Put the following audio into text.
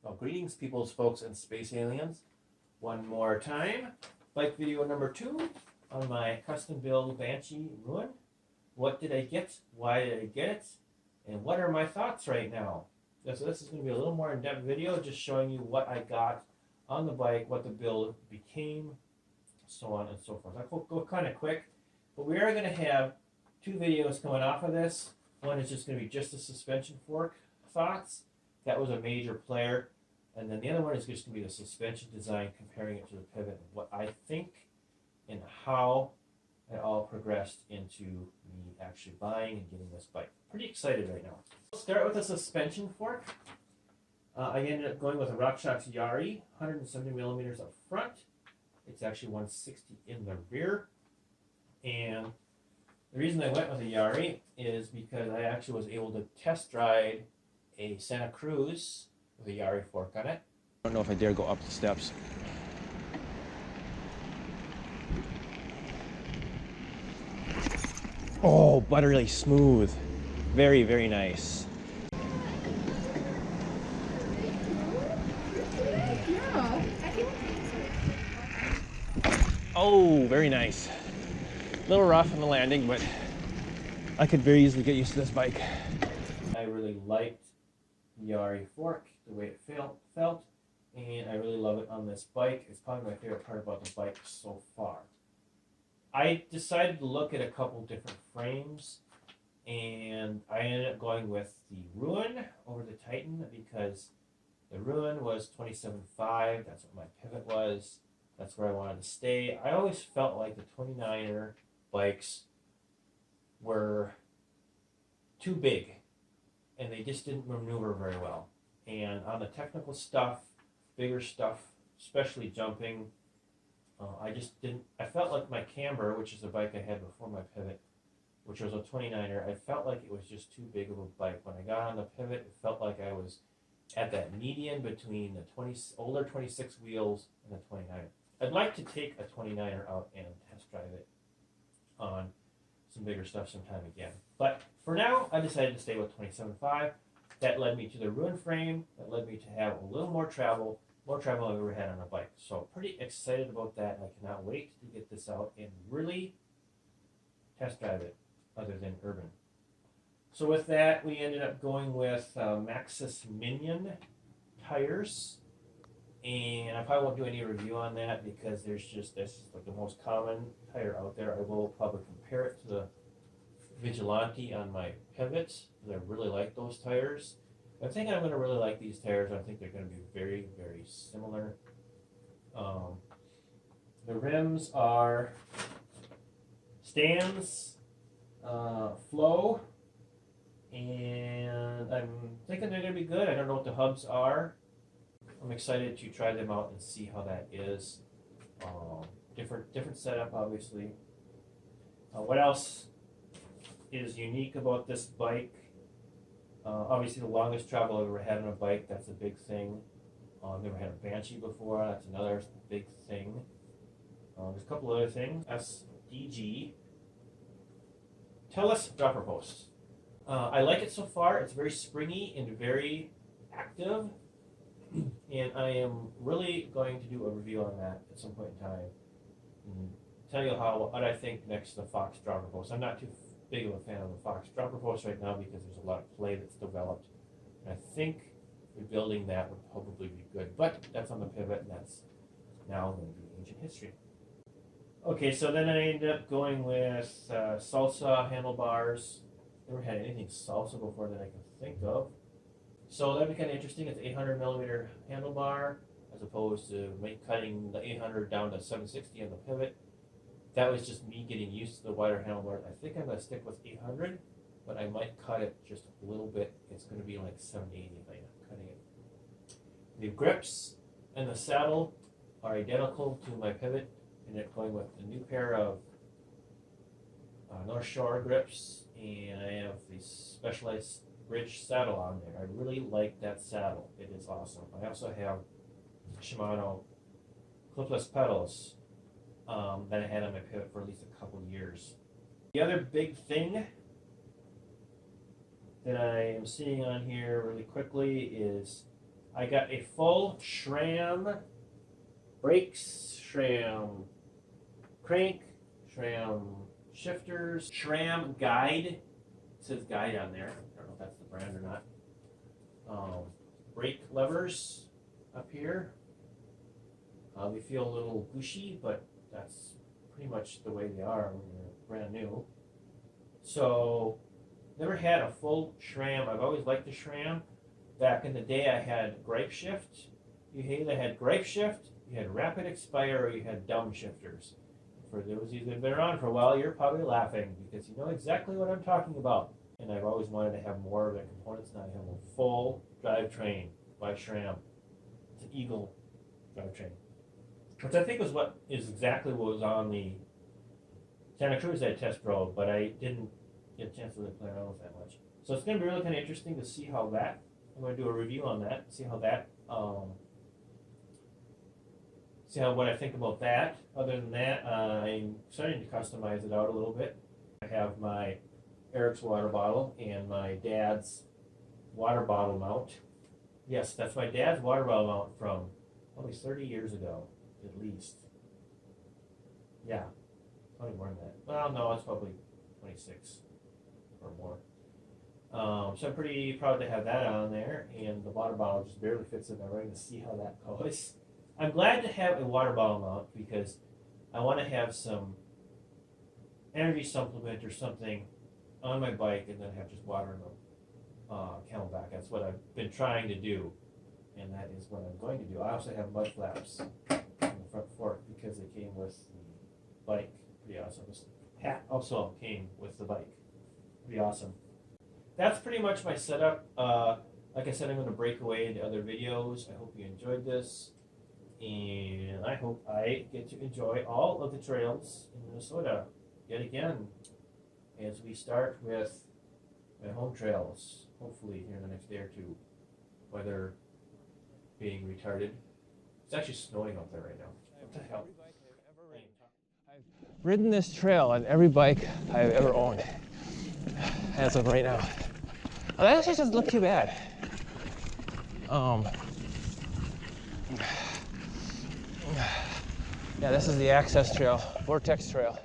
Well, greetings, peoples, folks, and space aliens. One more time. Bike video number 2 on my custom build Banshee Rune. What did I get? Why did I get it? And what are my thoughts right now? So this is going to be a little more in-depth video, just showing you what I got on the bike, what the build became, so on and so forth. I'll go kind of quick, but we are going to have 2 videos coming off of this. One is just going to be just the suspension fork thoughts. That was a major player. And then the other one is just going to be the suspension design, comparing it to the pivot, and what I think and how it all progressed into me actually buying and getting this bike. Pretty excited right now. We'll start with the suspension fork. I ended up going with a RockShox Yari, 170 millimeters up front. It's actually 160 in the rear. And the reason I went with a Yari is because I actually was able to test ride a Santa Cruz with a Yari fork on it. I don't know if I dare go up the steps. Oh, buttery smooth. Very, very nice. Oh, very nice. A little rough in the landing, but I could very easily get used to this bike. I really liked the Yari fork, the way it felt, and I really love it on this bike. It's probably my favorite part about the bike so far. I decided to look at a couple different frames, and I ended up going with the Rune over the Titan because the Rune was 27.5. That's what my pivot was. That's where I wanted to stay. I always felt like the 29er bikes were too big, and they just didn't maneuver very well. And on the technical stuff, bigger stuff, especially jumping, I felt like my Camber, which is the bike I had before my pivot, which was a 29er, I felt like it was just too big of a bike. When I got on the pivot, it felt like I was at that median between the older 26 wheels and the 29er. I'd like to take a 29er out and test drive it on some bigger stuff sometime again. But for now, I decided to stay with 27.5. That led me to the Rune frame. That led me to have a little more travel I've ever had on a bike. So pretty excited about that. I cannot wait to get this out and really test drive it other than urban. So with that, we ended up going with Maxxis Minion tires. And I probably won't do any review on that because this is like the most common tire out there. I will probably compare it to the Vigilante on my pivots because I really like those tires. I think I'm going to really like these tires. I think they're going to be very, very similar. The rims are Stans Flow, and I'm thinking they're going to be good. I don't know what the hubs are. I'm excited to try them out and see how that is. Different setup, obviously. What else is unique about this bike? Obviously, the longest travel I've ever had on a bike, that's a big thing. I've never had a Banshee before, that's another big thing. There's a couple other things. SDG. Tellus dropper post. I like it so far. It's very springy and very active. And I am really going to do a review on that at some point in time and tell you what I think next to the Fox dropper post. I'm not too big of a fan of the Fox dropper post right now because there's a lot of play that's developed. And I think rebuilding that would probably be good. But that's on the pivot, and that's now going to be ancient history. Okay, so then I ended up going with Salsa handlebars. Never had anything Salsa before that I can think of. So that'd be kind of interesting. It's 800 millimeter handlebar as opposed to cutting the 800 down to 760 on the pivot. That was just me getting used to the wider handlebar. I think I'm going to stick with 800, but I might cut it just a little bit. It's going to be like 780 if I'm cutting it. The grips and the saddle are identical to my pivot, and it's going with a new pair of North Shore grips, and I have the Specialized Bridge saddle on there. I really like that saddle. It is awesome. I also have Shimano clipless pedals that I had on my pivot for at least a couple years. The other big thing that I am seeing on here really quickly is I got a full SRAM brakes, SRAM crank, SRAM shifters, SRAM guide. It says guide on there. I don't know if that's the brand or not. Brake levers up here. They feel a little gushy, but that's pretty much the way they are when they're brand new. So, never had a full SRAM. I've always liked the SRAM. Back in the day, I had gripe shift. You either had gripe shift, you had rapid expire, or you had dumb shifters. For those of you that have been around for a while, you're probably laughing because you know exactly what I'm talking about. And I've always wanted to have more of the components. Now I have a full drivetrain by SRAM. It's an Eagle drivetrain, which I think is exactly what was on the Santa Cruz I test drove, but I didn't get a chance to really play around with that much. So it's going to be really kind of interesting to see how that. I'm going to do a review on that, see how that. See what I think about that. Other than that, I'm starting to customize it out a little bit. I have my Eric's water bottle and my dad's water bottle mount. Yes, that's my dad's water bottle mount from probably 30 years ago, at least. Yeah, probably more than that. Well, no, it's probably 26 or more. So I'm pretty proud to have that on there, and the water bottle just barely fits in there. We're going to see how that goes. I'm glad to have a water bottle mount because I want to have some energy supplement or something on my bike and then have just water in the Camelback. That's what I've been trying to do, and that is what I'm going to do. I also have mud flaps on the front fork because they came with the bike. Pretty awesome. This hat also came with the bike. Pretty awesome. That's pretty much my setup. Like I said, I'm going to break away into other videos. I hope you enjoyed this. And I hope I get to enjoy all of the trails in Minnesota yet again as we start with my home trails, hopefully here in the next day or two. Weather being retarded. It's actually snowing out there right now. What the hell? I've ridden this trail on every bike I've ever owned as of right now. Well, that actually doesn't look too bad. Yeah, this is the access trail, Vortex Trail.